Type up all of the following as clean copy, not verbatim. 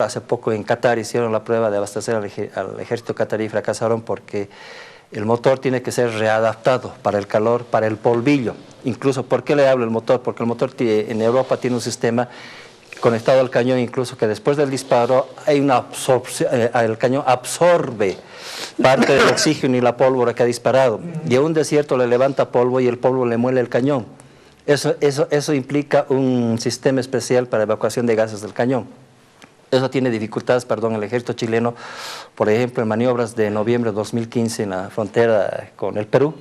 Hace poco en Qatar hicieron la prueba de abastecer al ejército qatarí y fracasaron porque el motor tiene que ser readaptado para el calor, para el polvillo. Incluso, ¿por qué le hablo el motor? Porque el motor en Europa tiene un sistema conectado al cañón, incluso que después del disparo hay una absorción, el cañón absorbe parte del oxígeno y la pólvora que ha disparado. Y a un desierto le levanta polvo y el polvo le muele el cañón. Eso implica un sistema especial para evacuación de gases del cañón. Eso tiene dificultades, el ejército chileno, por ejemplo, en maniobras de noviembre de 2015 en la frontera con el Perú,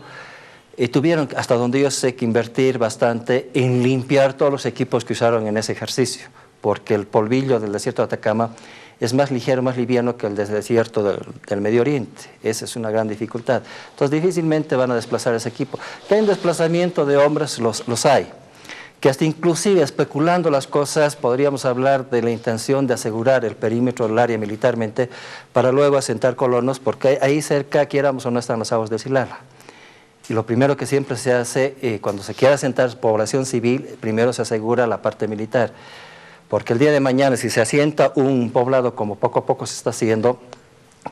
tuvieron, hasta donde yo sé, que invertir bastante en limpiar todos los equipos que usaron en ese ejercicio, porque el polvillo del desierto de Atacama es más ligero, más liviano que el del desierto del Medio Oriente. Esa es una gran dificultad. Entonces, difícilmente van a desplazar ese equipo. Que hay un desplazamiento de hombres, los hay. Que hasta inclusive especulando las cosas podríamos hablar de la intención de asegurar el perímetro del área militarmente para luego asentar colonos, porque ahí cerca, quieramos o no, están las aguas de Silala. Y lo primero que siempre se hace, cuando se quiere asentar población civil, primero se asegura la parte militar. Porque el día de mañana, si se asienta un poblado como poco a poco se está haciendo,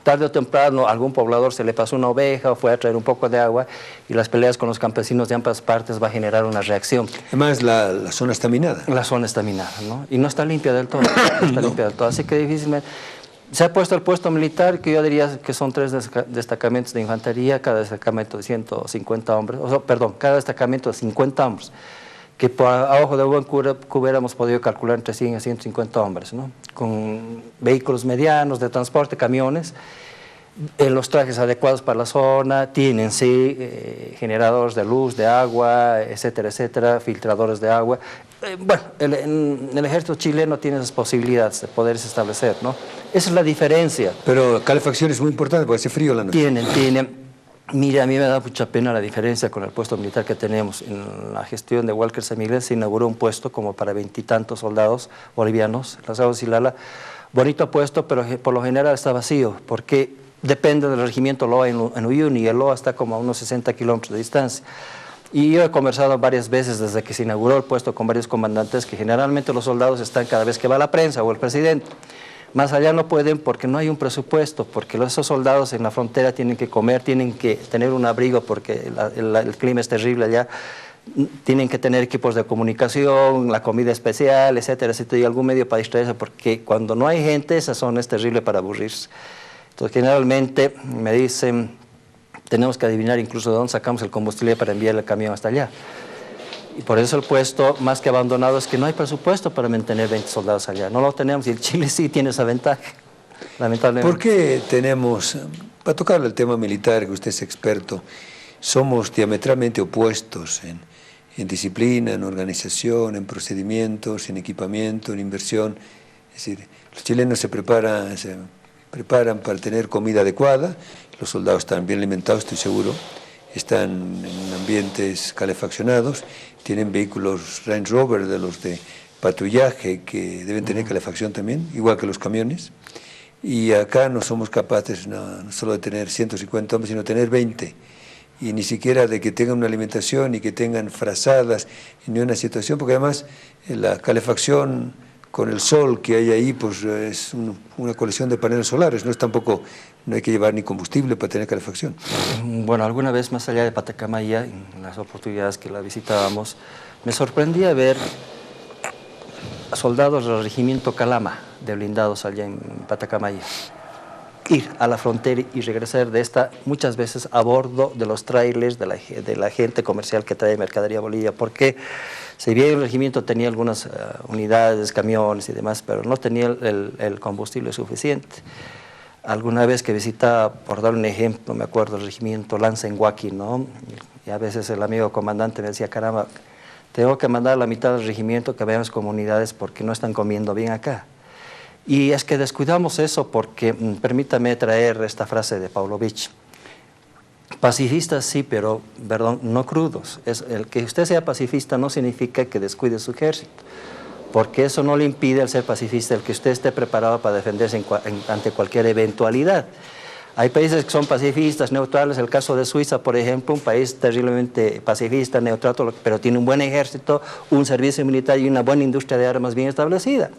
tarde o temprano a algún poblador se le pasó una oveja o fue a traer un poco de agua y las peleas con los campesinos de ambas partes va a generar una reacción. Además, la zona está minada. La zona está minada, ¿no? Y no está limpia del todo, no está limpia del todo. Así que difícilmente... Se ha puesto el puesto militar, que yo diría que son 3 destacamentos de infantería, cada destacamento de 150 hombres, cada destacamento de 50 hombres, que a ojo de buen cubero hubiéramos podido calcular entre 100 a 150 hombres, ¿no? Con vehículos medianos de transporte, camiones, los trajes adecuados para la zona, tienen generadores de luz, de agua, etcétera, etcétera, filtradores de agua. Bueno, el ejército chileno tiene esas posibilidades de poderse establecer, ¿no? Esa es la diferencia. Pero calefacción es muy importante porque hace frío la noche. Tienen. Mira, a mí me da mucha pena la diferencia con el puesto militar que tenemos. En la gestión de Walker San Miguel se inauguró un puesto como para 20 y tantos soldados bolivianos, las aguas de Silala. Bonito puesto, pero por lo general está vacío, porque depende del regimiento LOA en Uyuni, y el LOA está como a unos 60 kilómetros de distancia. Y yo he conversado varias veces desde que se inauguró el puesto con varios comandantes que generalmente los soldados están cada vez que va la prensa o el presidente. Más allá no pueden porque no hay un presupuesto, porque esos soldados en la frontera tienen que comer, tienen que tener un abrigo porque el clima es terrible allá, tienen que tener equipos de comunicación, la comida especial, etcétera, etcétera, y algún medio para distraerse, porque cuando no hay gente esa zona es terrible para aburrirse. Entonces generalmente me dicen, tenemos que adivinar incluso de dónde sacamos el combustible para enviar el camión hasta allá. Y por eso el puesto, más que abandonado, es que no hay presupuesto para mantener 20 soldados allá. No lo tenemos y el Chile sí tiene esa ventaja, lamentablemente. ¿Por qué tenemos, para tocar el tema militar, que usted es experto, somos diametralmente opuestos en disciplina, en organización, en procedimientos, en equipamiento, en inversión? Es decir, los chilenos se preparan para tener comida adecuada, los soldados están bien alimentados, estoy seguro, están en ambientes calefaccionados, tienen vehículos Range Rover de los de patrullaje que deben tener calefacción también, igual que los camiones, y acá no somos capaces no solo de tener 150 hombres, sino de tener 20, y ni siquiera de que tengan una alimentación y que tengan frazadas, ni una situación, porque además la calefacción con el sol que hay ahí, pues es una colección de paneles solares, no hay que llevar ni combustible para tener calefacción. Bueno, alguna vez más allá de Patacamaya, en las oportunidades que la visitábamos, me sorprendía ver a soldados del regimiento Calama, de blindados allá en Patacamaya, ir a la frontera y regresar de esta muchas veces a bordo de los trailers de la gente comercial que trae mercadería a Bolivia, porque si bien el regimiento tenía algunas unidades, camiones y demás, pero no tenía el combustible suficiente. Alguna vez que visitaba, por dar un ejemplo, me acuerdo el regimiento Lanza en Huaki, ¿no? Y a veces el amigo comandante me decía, caramba, tengo que mandar a la mitad del regimiento que vean las comunidades porque no están comiendo bien acá. Y es que descuidamos eso porque, permítame traer esta frase de Pavlovich, pacifistas sí, pero, perdón, no crudos. El que usted sea pacifista no significa que descuide su ejército, porque eso no le impide al ser pacifista el que usted esté preparado para defenderse ante cualquier eventualidad. Hay países que son pacifistas, neutrales, el caso de Suiza, por ejemplo, un país terriblemente pacifista, neutral, pero tiene un buen ejército, un servicio militar y una buena industria de armas bien establecida.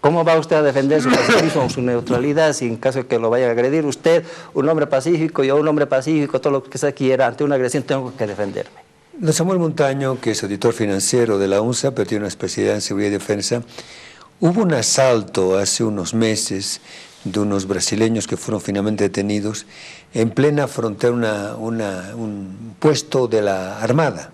¿Cómo va usted a defender su pacifismo o su neutralidad si en caso de que lo vaya a agredir usted, un hombre pacífico, yo un hombre pacífico, todo lo que se quiera, ante una agresión tengo que defenderme? Don Samuel Montaño, que es auditor financiero de la UNSA, pero tiene una especialidad en seguridad y defensa, hubo un asalto hace unos meses de unos brasileños que fueron finalmente detenidos en plena frontera, un puesto de la Armada,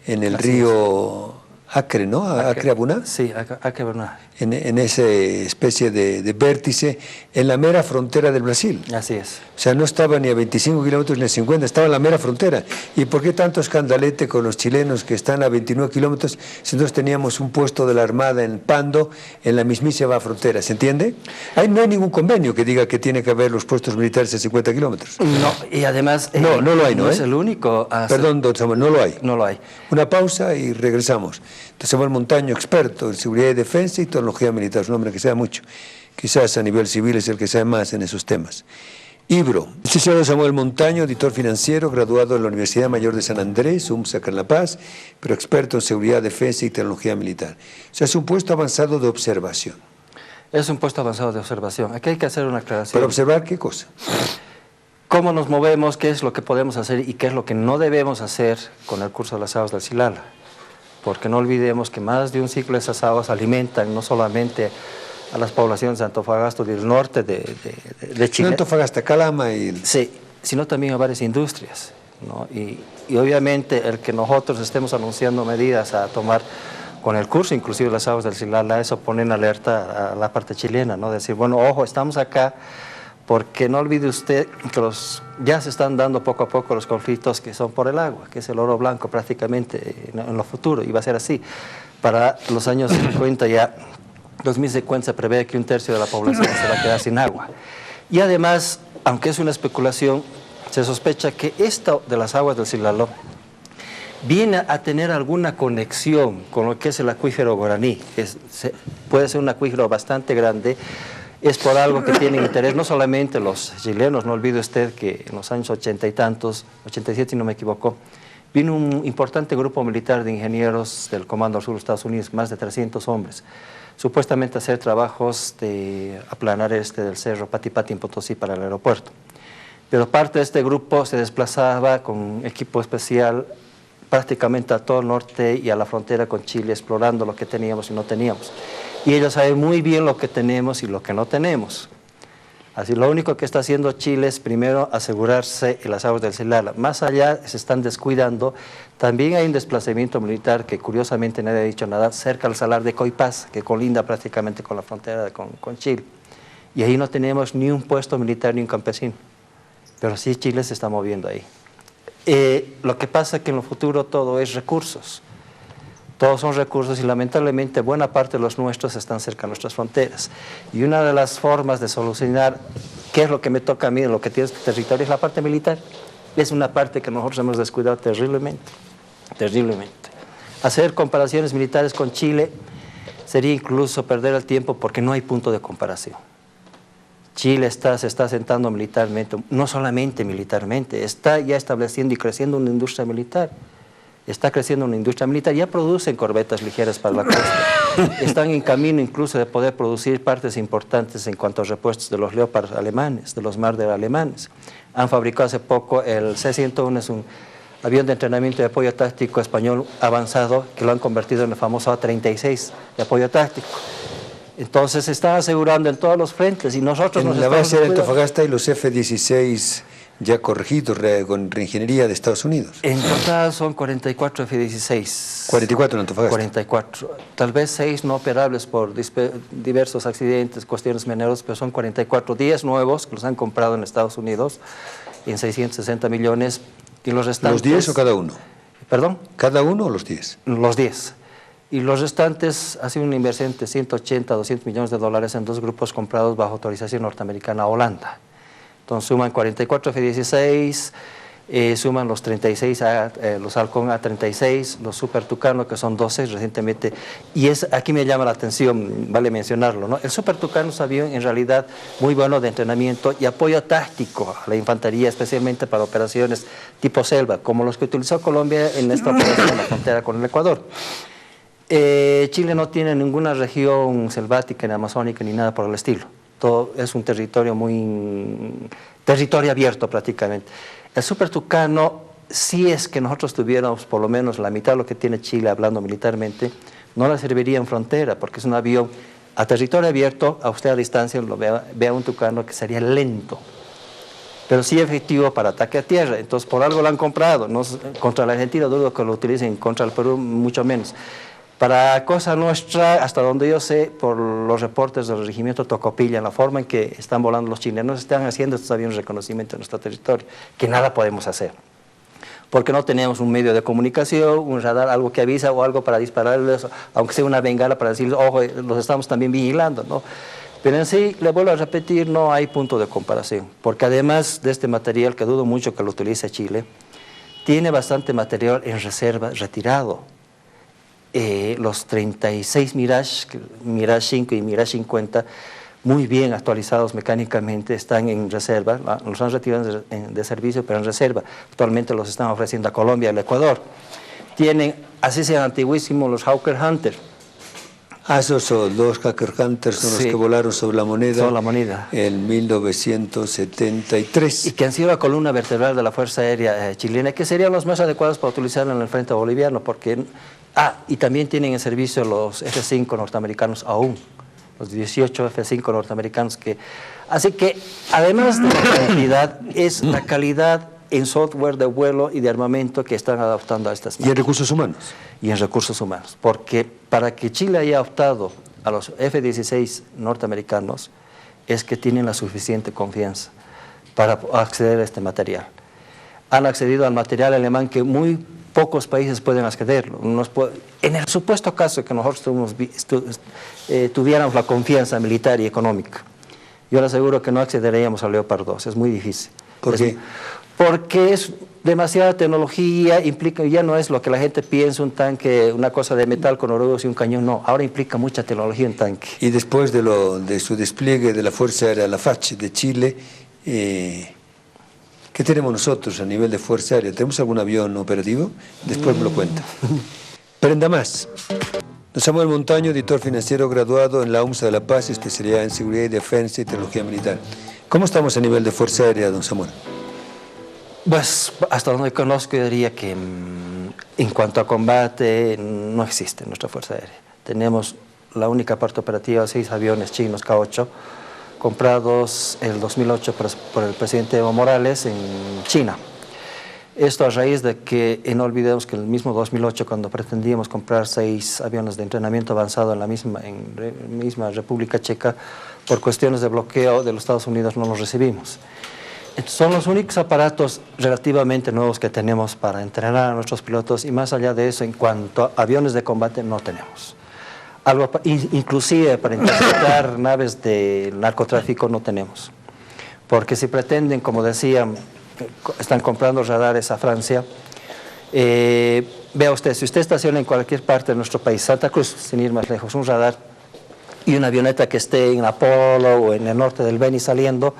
en el río Acre, ¿no? Acre Abuná. Sí, Acre Abuná. En esa especie de vértice, en la mera frontera del Brasil. Así es. O sea, no estaba ni a 25 kilómetros ni a 50, estaba en la mera frontera. ¿Y por qué tanto escandalete con los chilenos que están a 29 kilómetros si nosotros teníamos un puesto de la Armada en Pando, en la mismísima frontera? ¿Se entiende? Ahí no hay ningún convenio que diga que tiene que haber los puestos militares a 50 kilómetros. No, y además... no lo hay, ¿no? No es el único... Perdón, don Samuel, no lo hay. No lo hay. Una pausa y regresamos. Don Samuel Montaño, experto en seguridad y defensa y tecnología militar, es un hombre que sabe mucho. Quizás a nivel civil es el que sabe más en esos temas. Ibro, licenciado Samuel Montaño, auditor financiero, graduado en la Universidad Mayor de San Andrés, UMSA en La Paz, pero experto en seguridad, defensa y tecnología militar. O sea, es un puesto avanzado de observación. Es un puesto avanzado de observación. Aquí hay que hacer una aclaración. ¿Para observar qué cosa? Cómo nos movemos, qué es lo que podemos hacer y qué es lo que no debemos hacer con el curso de las aguas del Silala. Porque no olvidemos que más de un ciclo de esas aguas alimentan no solamente a las poblaciones de Antofagasta del norte de Chile. Antofagasta, Calama y... Sí, sino también a varias industrias, ¿no? Y obviamente el que nosotros estemos anunciando medidas a tomar con el curso, inclusive las aguas del Silala, eso pone en alerta a la parte chilena, ¿no? Decir, bueno, ojo, estamos acá, porque no olvide usted que ya se están dando poco a poco los conflictos que son por el agua, que es el oro blanco prácticamente en lo futuro, y va a ser así. Para los años 50 ya, 2050 se prevé que un tercio de la población se va a quedar sin agua. Y además, aunque es una especulación, se sospecha que esto de las aguas del Silala viene a tener alguna conexión con lo que es el acuífero guaraní, que puede ser un acuífero bastante grande. Es por algo que tienen interés no solamente los chilenos, no olvide usted que en los años 80 y tantos, 87 si no me equivoco, vino un importante grupo militar de ingenieros del Comando Sur de Estados Unidos, más de 300 hombres, supuestamente a hacer trabajos de aplanar del cerro Patipati en Potosí para el aeropuerto. Pero parte de este grupo se desplazaba con equipo especial prácticamente a todo el norte y a la frontera con Chile, explorando lo que teníamos y no teníamos. Y ellos saben muy bien lo que tenemos y lo que no tenemos. Así, lo único que está haciendo Chile es primero asegurarse en las aguas del Silala. Más allá se están descuidando. También hay un desplazamiento militar que curiosamente nadie ha dicho nada, cerca al salar de Coipaz, que colinda prácticamente con la frontera con Chile. Y ahí no tenemos ni un puesto militar ni un campesino. Pero sí Chile se está moviendo ahí. Lo que pasa es que en lo futuro todo es recursos. Todos son recursos y lamentablemente buena parte de los nuestros están cerca de nuestras fronteras. Y una de las formas de solucionar qué es lo que me toca a mí, lo que tiene este territorio, es la parte militar. Es una parte que nosotros hemos descuidado terriblemente, terriblemente. Hacer comparaciones militares con Chile sería incluso perder el tiempo porque no hay punto de comparación. Chile se está sentando militarmente, no solamente militarmente, está ya estableciendo y creciendo una industria militar. Está creciendo una industria militar, ya producen corbetas ligeras para la costa. Están en camino incluso de poder producir partes importantes en cuanto a repuestos de los Leopard alemanes, de los Marder alemanes. Han fabricado hace poco el C-101, es un avión de entrenamiento de apoyo táctico español avanzado, que lo han convertido en el famoso A-36 de apoyo táctico. Entonces se están asegurando en todos los frentes y nosotros nos estamos... En la base de Antofagasta y los F-16... ya corregidos con reingeniería de Estados Unidos. En total son 44 F-16. 44 en Antofagasta. 44. Tal vez 6 no operables por diversos accidentes, cuestiones menores, pero son 44. 10 nuevos que los han comprado en Estados Unidos en 660 millones. Y los restantes... ¿Los 10 o cada uno? ¿Perdón? ¿Cada uno o los 10? Los 10. Y los restantes ha sido una inversión de 180 a 200 millones de dólares en 2 grupos comprados bajo autorización norteamericana a Holanda. Entonces suman 44 F-16, suman los 36, los Halcón A-36, los Super Tucano, que son 12 recientemente, y aquí me llama la atención, vale mencionarlo, ¿no? El Super Tucano es un avión en realidad muy bueno de entrenamiento y apoyo táctico a la infantería, especialmente para operaciones tipo selva, como los que utilizó Colombia en esta operación en la frontera con el Ecuador. Chile no tiene ninguna región selvática ni amazónica ni nada por el estilo. Todo es un territorio territorio abierto prácticamente. El Super Tucano, si es que nosotros tuviéramos por lo menos la mitad de lo que tiene Chile hablando militarmente, no le serviría en frontera, porque es un avión a territorio abierto, a usted a distancia vea un Tucano que sería lento, pero sí efectivo para ataque a tierra. Entonces por algo lo han comprado, no, contra la Argentina dudo que lo utilicen, contra el Perú mucho menos. Para cosa nuestra, hasta donde yo sé, por los reportes del regimiento Tocopilla, en la forma en que están volando los chilenos, están haciendo estos aviones de reconocimiento de nuestro territorio, que nada podemos hacer, porque no tenemos un medio de comunicación, un radar, algo que avisa o algo para dispararles, aunque sea una bengala para decirles, ojo, los estamos también vigilando, ¿no? Pero en sí, le vuelvo a repetir, no hay punto de comparación, porque además de este material, que dudo mucho que lo utilice Chile, tiene bastante material en reserva retirado. Los 36 Mirage 5 y Mirage 50, muy bien actualizados mecánicamente, están en reserva, los han retirado de servicio, pero en reserva. Actualmente los están ofreciendo a Colombia y al Ecuador. Tienen, así sean antiguísimos, los Hawker Hunter. Esos son los Hawker Hunter, son los que volaron sobre la moneda, en 1973. Y que han sido la columna vertebral de la Fuerza Aérea chilena, que serían los más adecuados para utilizar en el frente boliviano, porque... y también tienen en servicio los F-5 norteamericanos aún, los 18 F-5 norteamericanos que... Así que, además de la cantidad, es la calidad en software de vuelo y de armamento que están adaptando a estas máquinas. ¿Y en recursos humanos? Y en recursos humanos, porque para que Chile haya optado a los F-16 norteamericanos es que tienen la suficiente confianza para acceder a este material. Han accedido al material alemán que muy pocos países pueden accederlo. En el supuesto caso que nosotros tuviéramos la confianza militar y económica, yo le aseguro que no accederíamos al Leopard 2, es muy difícil. ¿Por qué? Porque es demasiada tecnología, implica, ya no es lo que la gente piensa, un tanque, una cosa de metal con orugas y un cañón, no, ahora implica mucha tecnología un tanque. Y después de su despliegue de la Fuerza Aérea, la FACH de Chile, ¿qué tenemos nosotros a nivel de Fuerza Aérea? ¿Tenemos algún avión operativo? Después me lo cuenta. Prenda más. Don Samuel Montaño, editor financiero graduado en la UMSA de La Paz, especialidad en Seguridad y Defensa y Tecnología Militar. ¿Cómo estamos a nivel de Fuerza Aérea, don Samuel? Pues hasta donde conozco yo diría que en cuanto a combate no existe nuestra Fuerza Aérea. Tenemos la única parte operativa, 6 aviones chinos K-8, comprados en el 2008 por el presidente Evo Morales en China. Esto a raíz de que, no olvidemos que en el mismo 2008, cuando pretendíamos comprar 6 aviones de entrenamiento avanzado en la misma República Checa, por cuestiones de bloqueo de los Estados Unidos no los recibimos. Son los únicos aparatos relativamente nuevos que tenemos para entrenar a nuestros pilotos, y más allá de eso, en cuanto a aviones de combate, no tenemos. Inclusive para interceptar naves de narcotráfico no tenemos. Porque si pretenden, como decían, están comprando radares a Francia, vea usted, si usted estaciona en cualquier parte de nuestro país, Santa Cruz, sin ir más lejos, un radar y una avioneta que esté en Apolo o en el norte del Beni saliendo,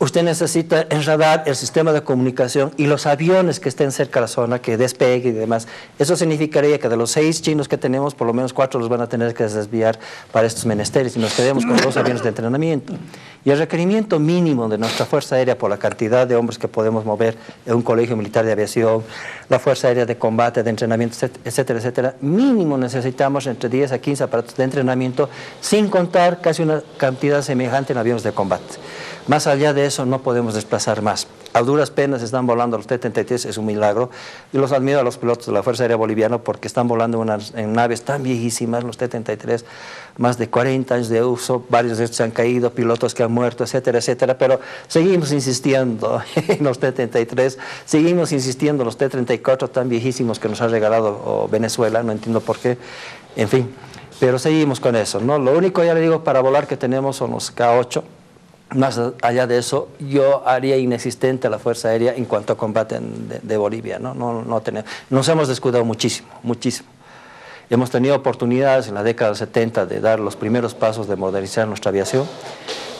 usted necesita en radar el sistema de comunicación y los aviones que estén cerca de la zona, que despegue y demás. Eso significaría que de los 6 chinos que tenemos, por lo menos 4 los van a tener que desviar para estos menesteres y nos quedemos con 2 aviones de entrenamiento. Y el requerimiento mínimo de nuestra Fuerza Aérea por la cantidad de hombres que podemos mover en un colegio militar de aviación, la Fuerza Aérea de combate, de entrenamiento, etcétera, etcétera, mínimo necesitamos entre 10 a 15 aparatos de entrenamiento, sin contar casi una cantidad semejante en aviones de combate. Más allá de eso no podemos desplazar más. A duras penas están volando los T-33, es un milagro. Yo los admiro a los pilotos de la Fuerza Aérea Boliviana porque están volando en naves tan viejísimas, los T-33, más de 40 años de uso, varios de estos se han caído, pilotos que han muerto, etcétera, etcétera, pero seguimos insistiendo en los T-33, seguimos insistiendo en los T-34 tan viejísimos que nos ha regalado Venezuela, no entiendo por qué, en fin, pero seguimos con eso, ¿no? Lo único, ya le digo, para volar que tenemos son los K-8. Más allá de eso, yo haría inexistente la Fuerza Aérea en cuanto a combate de Bolivia, ¿no? No tenemos, nos hemos descuidado muchísimo, muchísimo. Hemos tenido oportunidades en la década del 70 de dar los primeros pasos de modernizar nuestra aviación,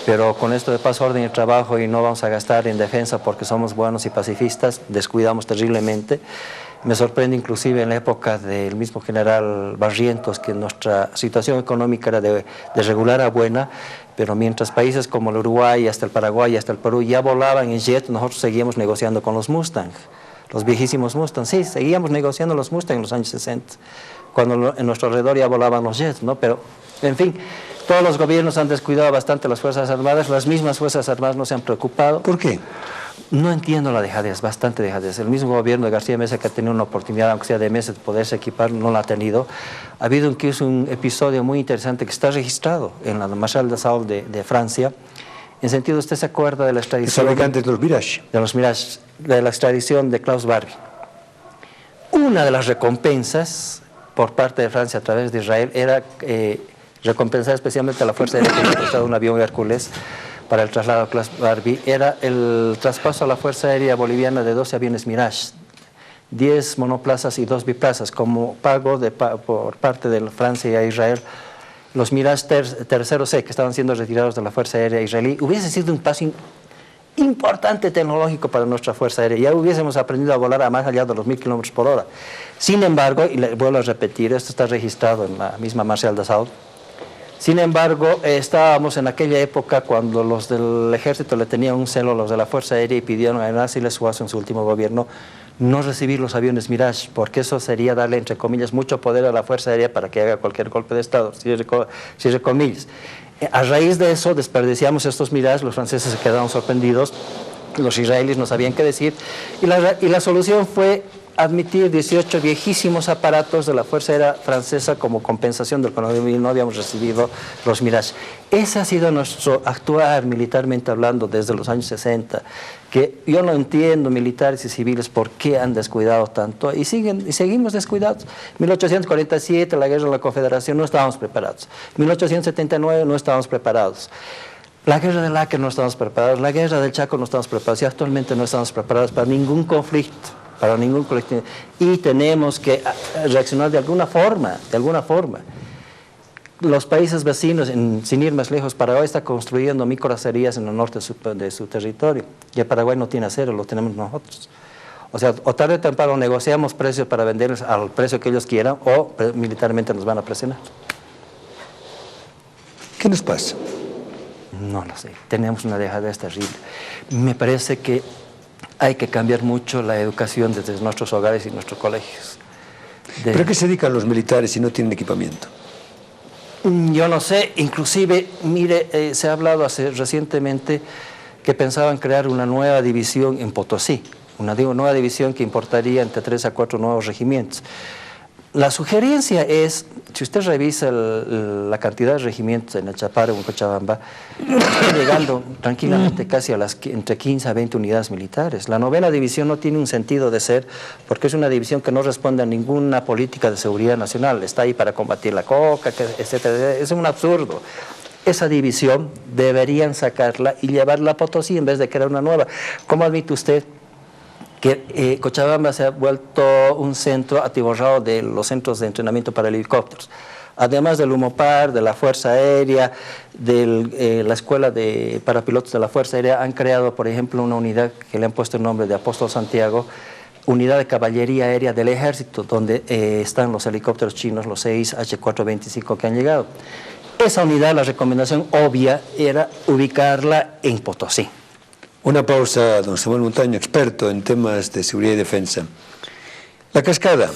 pero con esto de paz, orden y trabajo y no vamos a gastar en defensa porque somos buenos y pacifistas, descuidamos terriblemente. Me sorprende inclusive en la época del mismo general Barrientos que nuestra situación económica era de regular a buena, pero mientras países como el Uruguay, hasta el Paraguay, hasta el Perú ya volaban en jet, nosotros seguíamos negociando con los Mustang, los viejísimos Mustang. Sí, seguíamos negociando los Mustang en los años 60, cuando en nuestro alrededor ya volaban los jets, ¿no? Pero, en fin, todos los gobiernos han descuidado bastante las Fuerzas Armadas, las mismas Fuerzas Armadas no se han preocupado. ¿Por qué? No entiendo la dejadez, bastante dejadez. El mismo gobierno de García Meza, que ha tenido una oportunidad, aunque sea de meses, de poderse equipar, no la ha tenido. Ha habido un episodio muy interesante que está registrado en la Marshal de Salt de Francia. En sentido, ¿usted se acuerda de la extradición? ¿El fabricante de los Mirage? De los Mirage, de la extradición de Klaus Barbie. Una de las recompensas por parte de Francia a través de Israel era recompensar especialmente a la Fuerza Aérea que había prestado un avión Hércules para el traslado a Klaus Barbie, era el traspaso a la Fuerza Aérea Boliviana de 12 aviones Mirage, 10 monoplazas y 2 biplazas, como pago por parte de Francia y Israel. Los Mirage tercero C, que estaban siendo retirados de la Fuerza Aérea israelí, hubiese sido un paso importante tecnológico para nuestra Fuerza Aérea. Ya hubiésemos aprendido a volar a más allá de los 1000 kilómetros por hora. Sin embargo, y le vuelvo a repetir, esto está registrado en la misma Marshal de Salt. Sin embargo, estábamos en aquella época cuando los del ejército le tenían un celo a los de la Fuerza Aérea y pidieron a Ernesto Suazo en su último gobierno no recibir los aviones Mirage, porque eso sería darle, entre comillas, mucho poder a la Fuerza Aérea para que haga cualquier golpe de Estado, cierre comillas. A raíz de eso desperdiciamos estos Mirage, los franceses se quedaron sorprendidos, los israelíes no sabían qué decir, y la solución fue admitir 18 viejísimos aparatos de la Fuerza Aérea Francesa como compensación del que no habíamos recibido los Mirage. Ese ha sido nuestro actuar militarmente hablando desde los años 60, que yo no entiendo, militares y civiles, por qué han descuidado tanto y seguimos descuidados. 1847, la guerra de la Confederación, no estábamos preparados. 1879 no estábamos preparados. La guerra del Acre no estábamos preparados, la guerra del Chaco no estábamos preparados y actualmente no estamos preparados para ningún conflicto. Para ningún colectivo, y tenemos que reaccionar de alguna forma. Los países vecinos, sin ir más lejos, Paraguay está construyendo microacerías en el norte de su territorio, y el Paraguay no tiene acero, lo tenemos nosotros. O sea, o tarde o temprano negociamos precios para venderles al precio que ellos quieran, o militarmente nos van a presionar. ¿Qué nos pasa? No lo sé, tenemos una dejadez terrible. Me parece que hay que cambiar mucho la educación desde nuestros hogares y nuestros colegios. ¿Pero a qué se dedican los militares si no tienen equipamiento? Yo no sé, inclusive, mire, se ha hablado recientemente que pensaban crear una nueva división en Potosí, una nueva división que importaría entre 3 a 4 nuevos regimientos. La sugerencia es, si usted revisa la cantidad de regimientos en el Chapare o en Cochabamba, está llegando tranquilamente casi a entre 15 a 20 unidades militares. La 9ª división no tiene un sentido de ser porque es una división que no responde a ninguna política de seguridad nacional. Está ahí para combatir la coca, etcétera. Es un absurdo. Esa división deberían sacarla y llevarla a Potosí en vez de crear una nueva. ¿Cómo admite usted que Cochabamba se ha vuelto un centro atiborrado de los centros de entrenamiento para helicópteros? Además del UMOPAR, de la Fuerza Aérea, de la Escuela para Pilotos de la Fuerza Aérea, han creado, por ejemplo, una unidad que le han puesto el nombre de Apóstol Santiago, unidad de caballería aérea del ejército, donde están los helicópteros chinos, los 6 H-425 que han llegado. Esa unidad, la recomendación obvia era ubicarla en Potosí. Una pausa, don Samuel Montaño, experto en temas de seguridad y defensa. La Cascada.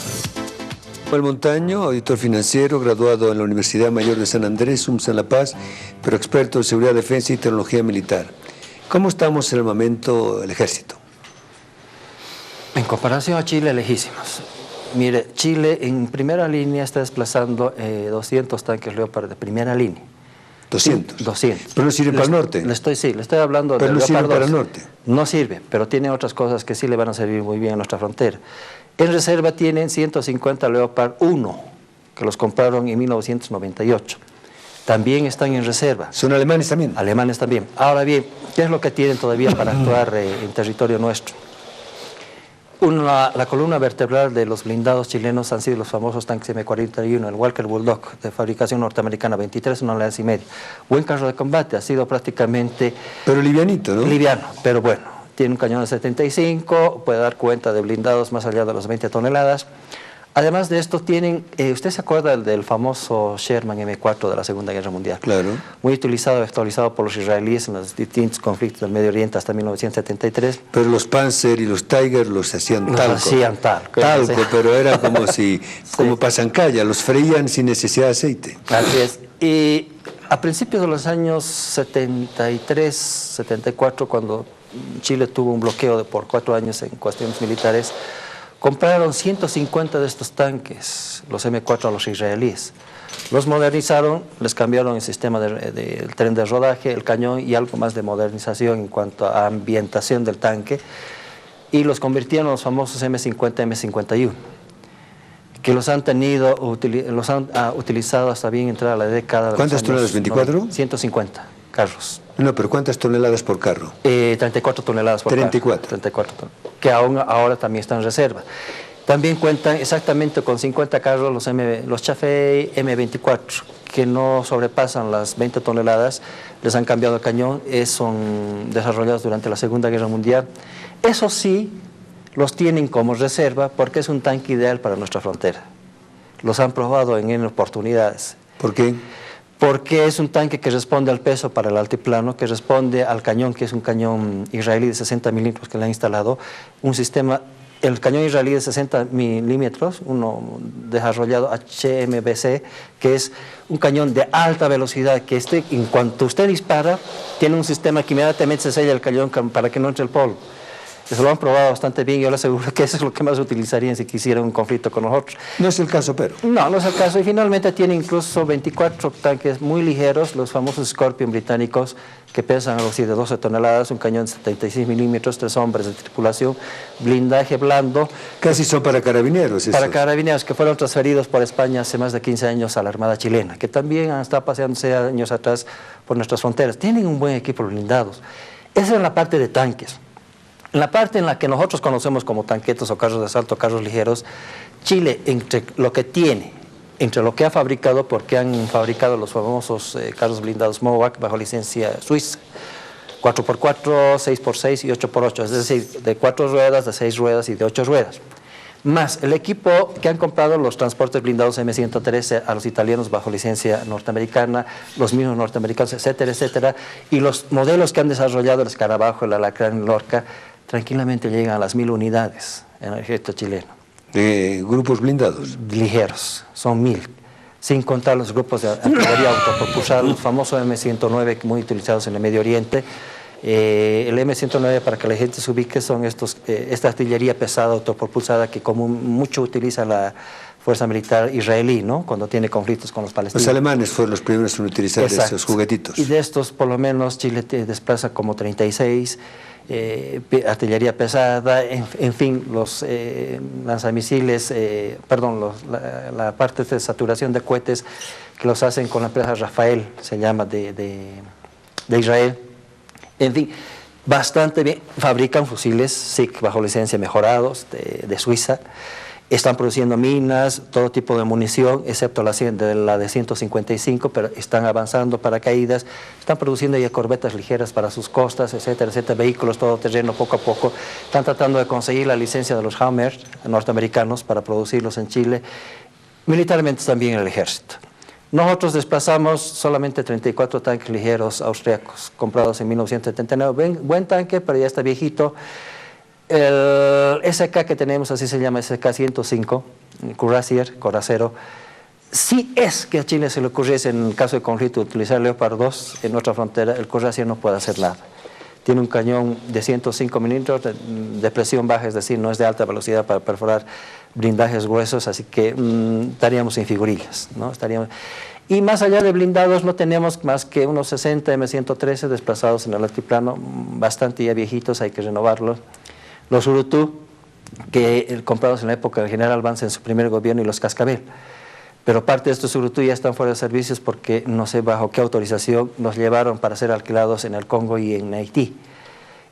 Samuel Montaño, auditor financiero, graduado en la Universidad Mayor de San Andrés, UMSS en La Paz, pero experto en seguridad, defensa y tecnología militar. ¿Cómo estamos en el momento el ejército? En comparación a Chile, lejísimos. Mire, Chile en primera línea está desplazando 200 tanques Leopard de primera línea. 200. 200. ¿Pero no sirve para el norte? Le estoy hablando de ¿Pero no sirve para el norte? No sirve, pero tiene otras cosas que sí le van a servir muy bien a nuestra frontera. En reserva tienen 150 Leopard 1, que los compraron en 1998. También están en reserva. ¿Son alemanes también? Alemanes también. Ahora bien, ¿qué es lo que tienen todavía para actuar en territorio nuestro? La columna vertebral de los blindados chilenos han sido los famosos tanques M41, el Walker Bulldog de fabricación norteamericana, 23 toneladas y media. Buen carro de combate, ha sido prácticamente... Pero livianito, ¿no? Liviano, pero bueno. tiene un cañón de 75, puede dar cuenta de blindados más allá de los 20 toneladas. Además de esto tienen, ¿usted se acuerda del famoso Sherman M4 de la Segunda Guerra Mundial? Claro. Muy utilizado y actualizado por los israelíes en los distintos conflictos del Medio Oriente hasta 1973. Pero los Panzer y los Tiger los hacían talco. Los hacían talco. Talco, pero era como si, como pasancaya, los freían sin necesidad de aceite. Así es. Y a principios de los años 73, 74, cuando Chile tuvo un bloqueo por 4 años en cuestiones militares, compraron 150 de estos tanques, los M4, a los israelíes. Los modernizaron, les cambiaron el sistema del tren de rodaje, el cañón y algo más de modernización en cuanto a ambientación del tanque, y los convirtieron en los famosos M50, M51, que los han utilizado hasta bien entrada la década de ¿Cuántas toneladas? ¿24? 150 carros. No, pero ¿cuántas toneladas por carro? 34 toneladas por 34. carro. 34 toneladas, que aún ahora también están en reserva. También cuentan exactamente con 50 carros los Chaffee M24, que no sobrepasan las 20 toneladas, les han cambiado el cañón, son desarrollados durante la Segunda Guerra Mundial. Eso sí, los tienen como reserva porque es un tanque ideal para nuestra frontera. Los han probado en N oportunidades. ¿Por qué? Porque es un tanque que responde al peso para el altiplano, que responde al cañón, que es un cañón israelí de 60 milímetros que le han instalado, un sistema, el cañón israelí de 60 milímetros, uno desarrollado HMBC, que es un cañón de alta velocidad, que en cuanto usted dispara, tiene un sistema que inmediatamente se sella el cañón para que no entre el polvo. Eso lo han probado bastante bien y yo le aseguro que eso es lo que más utilizarían si quisieran un conflicto con nosotros. No es el caso, pero. No, no es el caso. Y finalmente tiene incluso 24 tanques muy ligeros, los famosos Scorpion británicos, que pesan algo así de 12 toneladas, un cañón de 76 milímetros, 3 hombres de tripulación, blindaje blando. Casi son para carabineros. Para carabineros que fueron transferidos por España hace más de 15 años a la Armada chilena, que también han estado paseándose años atrás por nuestras fronteras. Tienen un buen equipo blindados. Esa es la parte de tanques. En la parte en la que nosotros conocemos como tanquetas o carros de asalto, carros ligeros, Chile, entre lo que tiene, entre lo que ha fabricado, porque han fabricado los famosos carros blindados MOVAC bajo licencia suiza, 4x4, 6x6 y 8x8, es decir, de 4 ruedas, de 6 ruedas y de 8 ruedas. Más el equipo que han comprado los transportes blindados M113 a los italianos bajo licencia norteamericana, los mismos norteamericanos, etcétera, etcétera, y los modelos que han desarrollado el Escarabajo, el Alacrán, el Lorca, tranquilamente llegan a las 1000 unidades en el ejército chileno. ¿De grupos blindados? Ligeros, son 1000, sin contar los grupos de artillería autopropulsada, los famosos M109 muy utilizados en el Medio Oriente. El M109, para que la gente se ubique, son esta artillería pesada autopropulsada que como mucho utiliza la fuerza militar israelí, ¿no?, cuando tiene conflictos con los palestinos. Los alemanes fueron los primeros en utilizar esos juguetitos. Y de estos, por lo menos, Chile desplaza como 36, artillería pesada, en fin, los lanzamisiles, la parte de saturación de cohetes que los hacen con la empresa Rafael, se llama, de Israel. En fin, bastante bien. Fabrican fusiles SIG bajo licencia mejorados de Suiza. Están produciendo minas, todo tipo de munición, excepto la de 155, pero están avanzando paracaídas. Están produciendo ya corbetas ligeras para sus costas, etcétera, etcétera, vehículos todoterreno poco a poco. Están tratando de conseguir la licencia de los Hammer norteamericanos para producirlos en Chile. Militarmente también el ejército. Nosotros desplazamos solamente 34 tanques ligeros austriacos, comprados en 1979. Buen tanque, pero ya está viejito. El SK que tenemos, así se llama, SK-105, Corazero. Si es que a Chile se le ocurriese, en el caso de conflicto, utilizar Leopard 2 en nuestra frontera, el Corazero no puede hacer nada. Tiene un cañón de 105 milímetros de presión baja, es decir, no es de alta velocidad para perforar blindajes gruesos, así que estaríamos sin figurillas, ¿no? Y más allá de blindados no tenemos más que unos 60 M113 desplazados en el altiplano, bastante ya viejitos, hay que renovarlos. Los Urutú, que comprados en la época del general Vance en su primer gobierno, y los Cascabel. Pero parte de estos Urutú ya están fuera de servicios porque no sé bajo qué autorización nos llevaron para ser alquilados en el Congo y en Haití.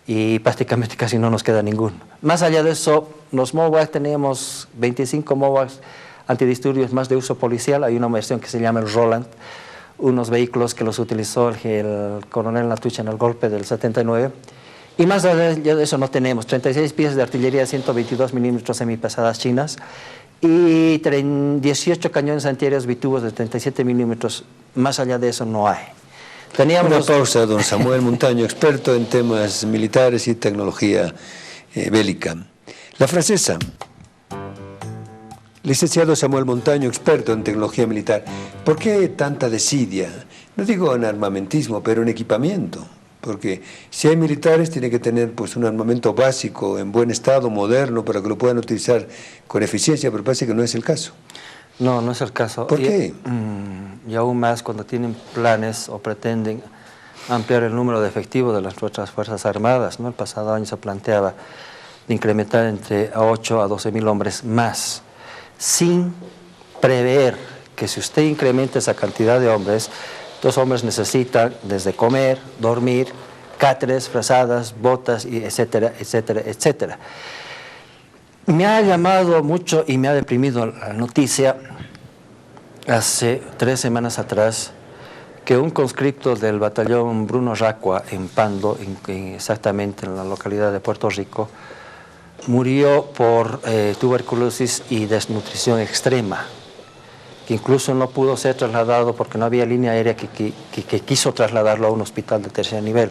Y prácticamente casi no nos queda ninguno. Más allá de eso, los MOVAC, tenemos 25 MOVAC antidisturbios más de uso policial. Hay una versión que se llama el Roland, unos vehículos que los utilizó el coronel Natucha en el golpe del 79. Y más allá de eso no tenemos 36 piezas de artillería de 122 milímetros semipesadas chinas y 18 cañones antiaéreos bitubos de 37 milímetros. Más allá de eso no hay. Teníamos una pausa, don Samuel Montaño, experto en temas militares y tecnología bélica. La francesa. Licenciado Samuel Montaño, experto en tecnología militar. ¿Por qué tanta desidia? No digo en armamentismo, pero en equipamiento. Porque si hay militares, tiene que tener pues, un armamento básico, en buen estado, moderno, para que lo puedan utilizar con eficiencia, pero parece que no es el caso. No, no es el caso. ¿Por qué? Y aún más cuando tienen planes o pretenden ampliar el número de efectivos de nuestras Fuerzas Armadas, ¿no? El pasado año se planteaba de incrementar entre 8 a 12.000 hombres más, sin prever que si usted incrementa esa cantidad de hombres, los hombres necesitan desde comer, dormir, cáteres, frazadas, botas, y etcétera, etcétera, etcétera. Me ha llamado mucho y me ha deprimido la noticia hace 3 semanas atrás que un conscripto del batallón Bruno Racua en Pando, exactamente en la localidad de Puerto Rico, murió por tuberculosis y desnutrición extrema, que incluso no pudo ser trasladado porque no había línea aérea que quiso trasladarlo a un hospital de tercer nivel.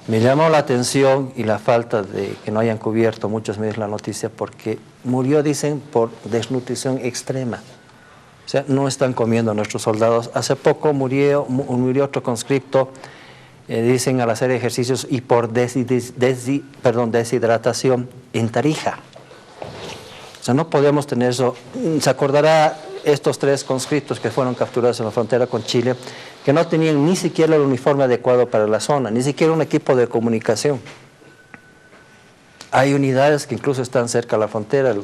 Me llamó la atención y la falta de que no hayan cubierto muchos medios la noticia porque murió, dicen, por desnutrición extrema. O sea, no están comiendo nuestros soldados. Hace poco murió otro conscripto, dicen, al hacer ejercicios y por deshidratación en Tarija. O sea, no podemos tener eso. Se acordará estos 3 conscriptos que fueron capturados en la frontera con Chile, que no tenían ni siquiera el uniforme adecuado para la zona, ni siquiera un equipo de comunicación. Hay unidades que incluso están cerca de la frontera,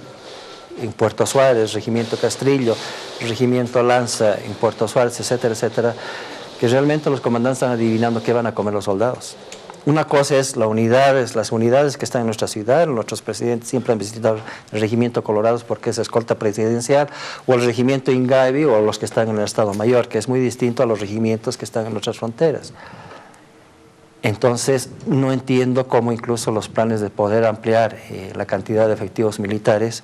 en Puerto Suárez, Regimiento Castrillo, Regimiento Lanza en Puerto Suárez, etcétera, etcétera, que realmente los comandantes están adivinando qué van a comer los soldados. Una cosa es las unidades que están en nuestra ciudad. Nuestros presidentes siempre han visitado el Regimiento Colorados porque es escolta presidencial, o el Regimiento Ingavi, o los que están en el Estado Mayor, que es muy distinto a los regimientos que están en nuestras fronteras. Entonces, no entiendo cómo incluso los planes de poder ampliar la cantidad de efectivos militares,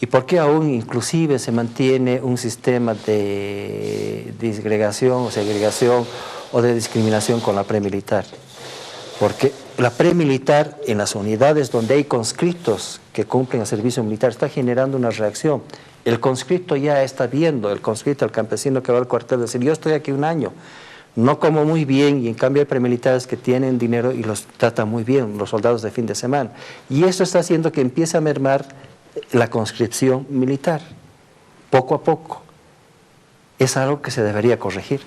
y por qué aún inclusive se mantiene un sistema de disgregación o segregación o de discriminación con la premilitar. Porque la premilitar en las unidades donde hay conscriptos que cumplen el servicio militar está generando una reacción. El conscripto ya está viendo, el conscripto, el campesino que va al cuartel, decir, yo estoy aquí un año, no como muy bien, y en cambio hay premilitares que tienen dinero y los tratan muy bien, los soldados de fin de semana. Y eso está haciendo que empiece a mermar la conscripción militar, poco a poco. Es algo que se debería corregir,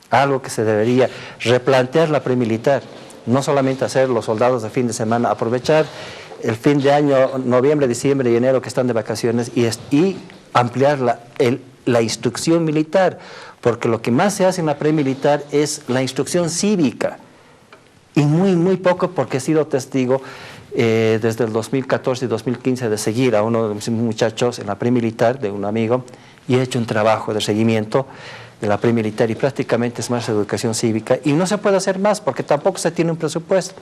algo que se debería replantear la premilitar. No solamente hacer los soldados de fin de semana, aprovechar el fin de año, noviembre, diciembre y enero que están de vacaciones y ampliar la instrucción militar, porque lo que más se hace en la premilitar es la instrucción cívica, y muy poco, porque he sido testigo desde el 2014 y 2015 de seguir a uno de mis muchachos en la premilitar, de un amigo, y he hecho un trabajo de seguimiento de la premilitar y prácticamente es más educación cívica y no se puede hacer más porque tampoco se tiene un presupuesto.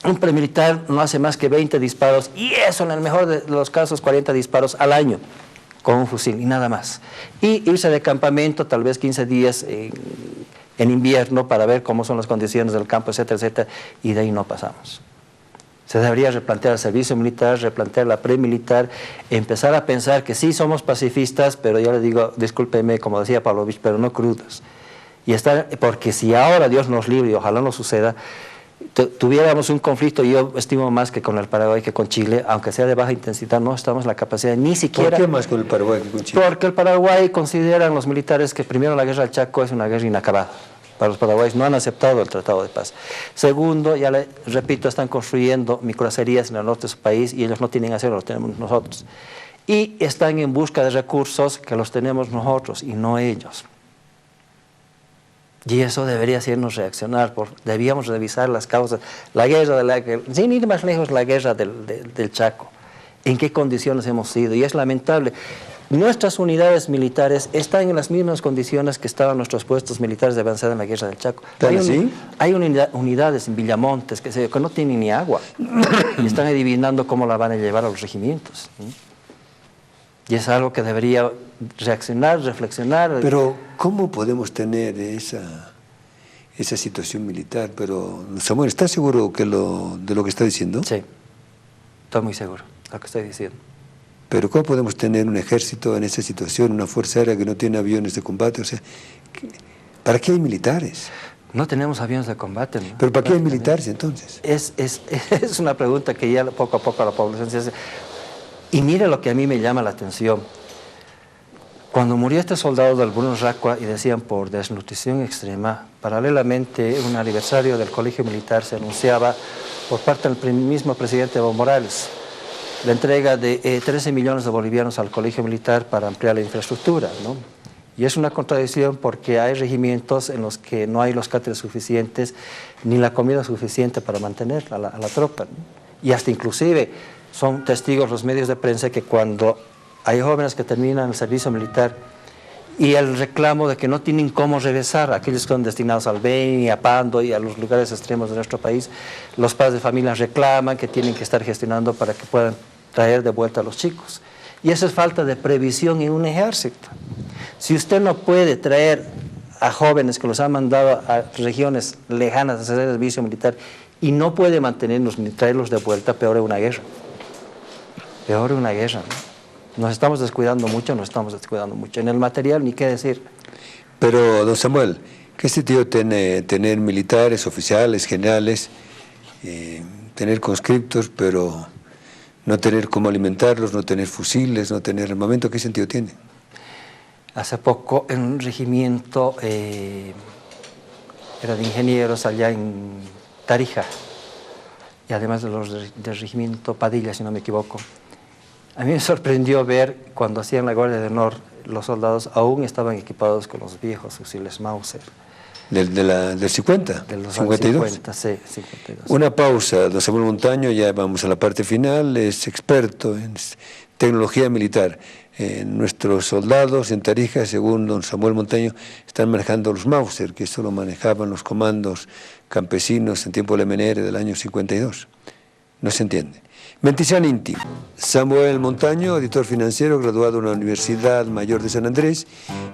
Un premilitar no hace más que 20 disparos y eso en el mejor de los casos 40 disparos al año con un fusil y nada más. Y irse de campamento tal vez 15 días en invierno para ver cómo son las condiciones del campo, etcétera, etcétera, y de ahí no pasamos. Se debería replantear el servicio militar, replantear la premilitar, empezar a pensar que sí somos pacifistas, pero yo le digo, discúlpeme, como decía Pavlovich, pero no crudos. Y porque si ahora, Dios nos libre y ojalá no suceda, tuviéramos un conflicto, yo estimo más que con el Paraguay que con Chile, aunque sea de baja intensidad, no estamos en la capacidad ni siquiera... ¿Por qué más con el Paraguay que con Chile? Porque el Paraguay consideran los militares que primero la guerra del Chaco es una guerra inacabada. Para los paraguayos no han aceptado el Tratado de Paz. Segundo, ya le repito, están construyendo microcacerías en el norte de su país y ellos no tienen acero, los tenemos nosotros. Y están en busca de recursos que los tenemos nosotros y no ellos. Y eso debería hacernos reaccionar, debíamos revisar las causas. La guerra, sin ir más lejos, la guerra del Chaco. ¿En qué condiciones hemos sido? Y es lamentable. nuestras unidades militares están en las mismas condiciones que estaban nuestros puestos militares de avanzada en la guerra del Chaco. Hay unidades en Villamontes que no tienen ni agua y están adivinando cómo la van a llevar a los regimientos. Y es algo que debería reaccionar, reflexionar. Pero, ¿cómo podemos tener esa situación militar? Pero, Samuel, ¿estás seguro de lo que está diciendo? Sí, estoy muy seguro de lo que estoy diciendo. Pero ¿cómo podemos tener un ejército en esa situación, una fuerza aérea que no tiene aviones de combate? O sea, ¿para qué hay militares? No tenemos aviones de combate, ¿no? ¿Pero para qué hay militares entonces? Es una pregunta que ya poco a poco la población se hace. Y mire lo que a mí me llama la atención. Cuando murió este soldado del Bruno Racua y decían por desnutrición extrema, paralelamente un aniversario del Colegio Militar se anunciaba por parte del mismo presidente Evo Morales la entrega de 13 millones de bolivianos al Colegio Militar para ampliar la infraestructura, ¿no? Y es una contradicción porque hay regimientos en los que no hay los cáteres suficientes ni la comida suficiente para mantener a la tropa, ¿no? Y hasta inclusive son testigos los medios de prensa que cuando hay jóvenes que terminan el servicio militar y el reclamo de que no tienen cómo regresar, aquellos que son destinados al Beni, a Pando y a los lugares extremos de nuestro país, los padres de familia reclaman que tienen que estar gestionando para que puedan traer de vuelta a los chicos. Y eso es falta de previsión en un ejército. Si usted no puede traer a jóvenes que los han mandado a regiones lejanas a hacer el servicio militar y no puede mantenerlos ni traerlos de vuelta, peor es una guerra. Peor es una guerra, ¿no? Nos estamos descuidando mucho, En el material, ni qué decir. Pero, don Samuel, ¿qué sentido tiene tener militares, oficiales, generales, tener conscriptos, pero no tener cómo alimentarlos, no tener fusiles, no tener armamento? ¿Qué sentido tiene? Hace poco, en un regimiento, era de ingenieros allá en Tarija, y además del regimiento Padilla, si no me equivoco. A mí me sorprendió ver cuando hacían la Guardia de Honor, los soldados aún estaban equipados con los viejos fusiles Mauser. ¿Del 50? De los 52. 50, sí, 52. Una pausa, don Samuel Montaño, ya vamos a la parte final, es experto en tecnología militar. Nuestros soldados en Tarija, según don Samuel Montaño, están manejando los Mauser, que eso lo manejaban los comandos campesinos en tiempo de la MNR del año 52. No se entiende. Mentizan Inti, Samuel Montaño, editor financiero, graduado en la Universidad Mayor de San Andrés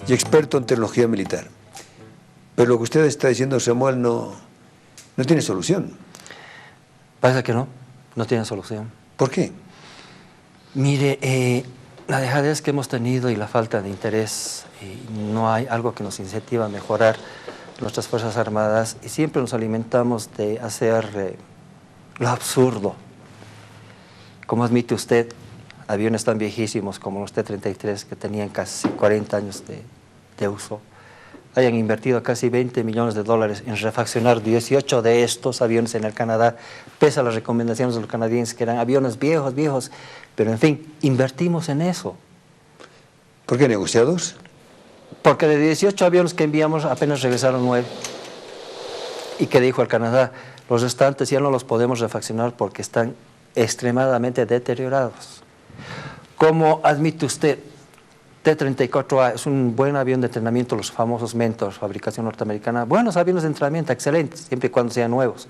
y experto en tecnología militar. Pero lo que usted está diciendo, Samuel, no tiene solución. Parece que no tiene solución. ¿Por qué? Mire, la dejadez que hemos tenido y la falta de interés, no hay algo que nos incentiva a mejorar nuestras Fuerzas Armadas y siempre nos alimentamos de hacer lo absurdo. Como admite usted, aviones tan viejísimos como los T-33 que tenían casi 40 años de uso, hayan invertido casi $20 millones en refaccionar 18 de estos aviones en el Canadá, pese a las recomendaciones de los canadienses que eran aviones viejos, pero en fin, invertimos en eso. ¿Por qué negociados? Porque de 18 aviones que enviamos apenas regresaron 9. ¿Y qué dijo el Canadá? Los restantes ya no los podemos refaccionar porque están extremadamente deteriorados. Como admite usted, T-34A es un buen avión de entrenamiento, los famosos Mentor, fabricación norteamericana, buenos aviones de entrenamiento, excelentes, siempre y cuando sean nuevos.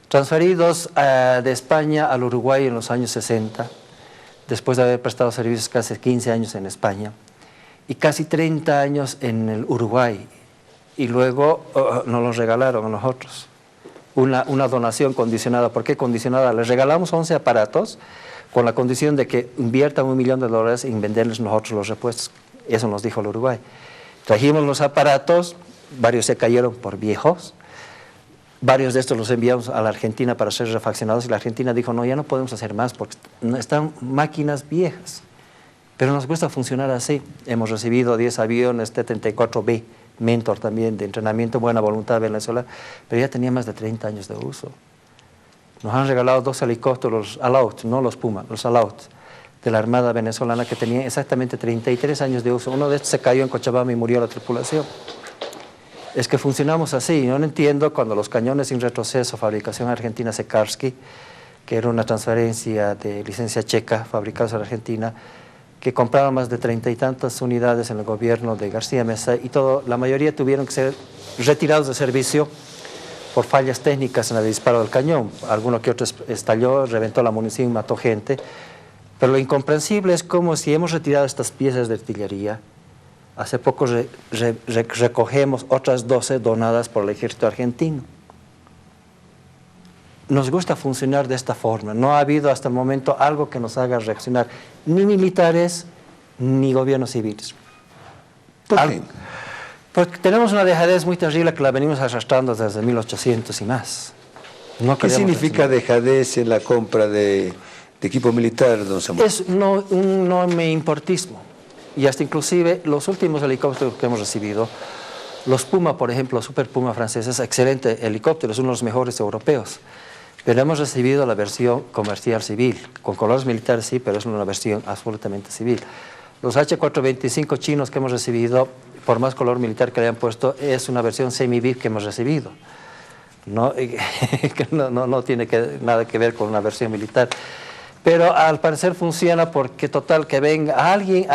Transferidos de España al Uruguay en los años 60, después de haber prestado servicios casi 15 años en España, y casi 30 años en el Uruguay, y luego nos los regalaron a nosotros. Una donación condicionada. ¿Por qué condicionada? Les regalamos 11 aparatos con la condición de que inviertan $1 millón en venderles nosotros los repuestos. Eso nos dijo el Uruguay. Trajimos los aparatos, varios se cayeron por viejos, varios de estos los enviamos a la Argentina para ser refaccionados y la Argentina dijo, no, ya no podemos hacer más porque están máquinas viejas. Pero nos cuesta funcionar así. Hemos recibido 10 aviones T-34B, Mentor también, de entrenamiento, buena voluntad de Venezuela, pero ya tenía más de 30 años de uso. Nos han regalado 2 helicópteros, los Alaut, no los Puma, los Alaut, de la Armada venezolana, que tenían exactamente 33 años de uso. Uno de estos se cayó en Cochabamba y murió la tripulación. Es que funcionamos así. Yo no entiendo cuando los cañones sin retroceso, fabricación argentina Sekarsky, que era una transferencia de licencia checa, fabricados en Argentina, que compraron más de 30 y tantas unidades en el gobierno de García Meza y la mayoría tuvieron que ser retirados de servicio por fallas técnicas en el disparo del cañón. Alguno que otro estalló, reventó la munición y mató gente. Pero lo incomprensible es como si hemos retirado estas piezas de artillería, hace poco recogemos otras 12 donadas por el ejército argentino. Nos gusta funcionar de esta forma. No ha habido hasta el momento algo que nos haga reaccionar, ni militares, ni gobiernos civiles. ¿Por qué? Porque tenemos una dejadez muy terrible que la venimos arrastrando desde 1800 y más. ¿Qué significa dejadez en la compra de equipo militar, don Samuel? Es no me importismo. Y hasta inclusive los últimos helicópteros que hemos recibido, los Puma, por ejemplo, los Super Puma franceses, excelente helicóptero, es uno de los mejores europeos. Pero hemos recibido la versión comercial civil, con colores militares sí, pero es una versión absolutamente civil. Los H-425 chinos que hemos recibido, por más color militar que le hayan puesto, es una versión semi-VIP que hemos recibido. No tiene nada que ver con una versión militar. Pero al parecer funciona porque total que venga alguien,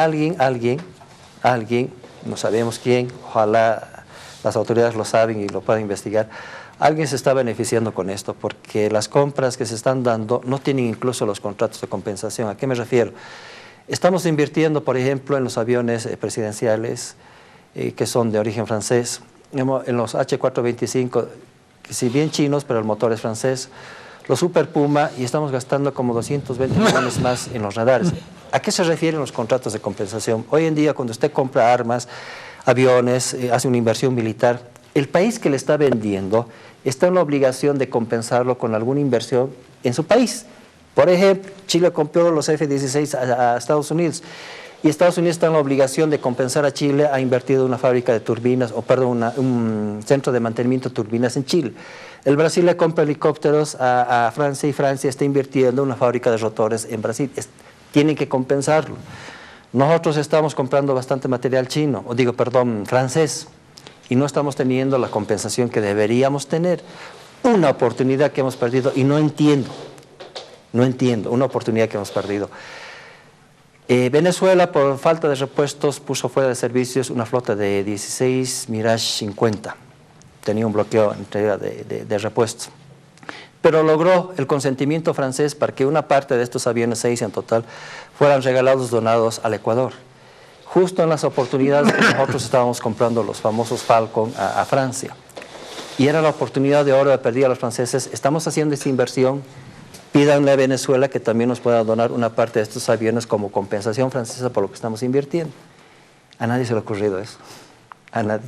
no sabemos quién, ojalá las autoridades lo saben y lo puedan investigar, alguien se está beneficiando con esto porque las compras que se están dando no tienen incluso los contratos de compensación. ¿A qué me refiero? Estamos invirtiendo, por ejemplo, en los aviones presidenciales que son de origen francés, en los H-425, que si bien chinos, pero el motor es francés, los Super Puma, y estamos gastando como 220 millones más en los radares. ¿A qué se refieren los contratos de compensación? Hoy en día, cuando usted compra armas, aviones, hace una inversión militar, el país que le está vendiendo está en la obligación de compensarlo con alguna inversión en su país. Por ejemplo, Chile compró los F-16 a Estados Unidos y Estados Unidos está en la obligación de compensar a Chile, ha invertido en una fábrica de turbinas, un centro de mantenimiento de turbinas en Chile. El Brasil le compra helicópteros a Francia y Francia está invirtiendo en una fábrica de rotores en Brasil. Tienen que compensarlo. Nosotros estamos comprando bastante material francés, y no estamos teniendo la compensación que deberíamos tener. Una oportunidad que hemos perdido y no entiendo, una oportunidad que hemos perdido. Venezuela, por falta de repuestos, puso fuera de servicios una flota de 16 Mirage 50. Tenía un bloqueo en entrega de repuestos. Pero logró el consentimiento francés para que una parte de estos aviones, 6 en total, fueran regalados, donados al Ecuador. Justo en las oportunidades que nosotros estábamos comprando los famosos Falcon a Francia. Y era la oportunidad de oro de pedir a los franceses, estamos haciendo esta inversión, pídanle a Venezuela que también nos pueda donar una parte de estos aviones como compensación francesa por lo que estamos invirtiendo. A nadie se le ha ocurrido eso, a nadie.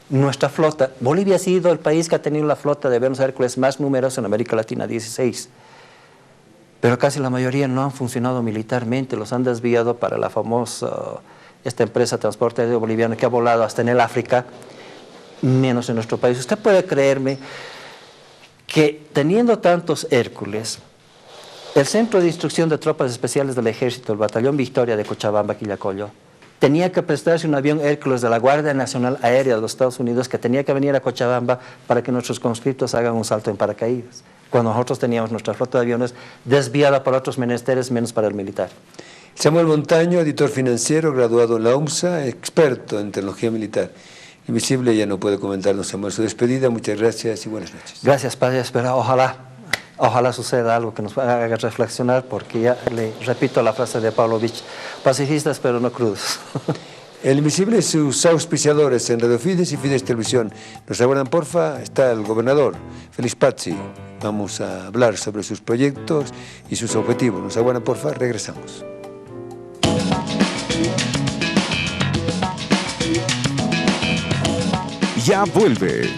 Nuestra flota, Bolivia ha sido el país que ha tenido la flota de aviones Hércules más numerosa en América Latina, 16. Pero casi la mayoría no han funcionado militarmente, los han desviado para la famosa, esta empresa de transporte aéreo boliviano que ha volado hasta en el África, menos en nuestro país. Usted puede creerme que teniendo tantos Hércules, el Centro de Instrucción de Tropas Especiales del Ejército, el Batallón Victoria de Cochabamba, Quillacollo, tenía que prestarse un avión Hércules de la Guardia Nacional Aérea de los Estados Unidos que tenía que venir a Cochabamba para que nuestros conscriptos hagan un salto en paracaídas, cuando nosotros teníamos nuestra flota de aviones desviada para otros menesteres, menos para el militar. Samuel Montaño, editor financiero, graduado en la UMSA, experto en tecnología militar. Invisible ya no puede comentar, don Samuel, su despedida. Muchas gracias y buenas noches. Gracias, padre. Espera, ojalá suceda algo que nos haga reflexionar, porque ya le repito la frase de Pavlovich, pacifistas pero no crudos. El Invisible y sus auspiciadores en Radio Fides y Fides Televisión. Nos aguardan, porfa, está el gobernador, Félix Pazzi. Vamos a hablar sobre sus proyectos y sus objetivos. Nos aguardan, porfa, regresamos. Ya vuelve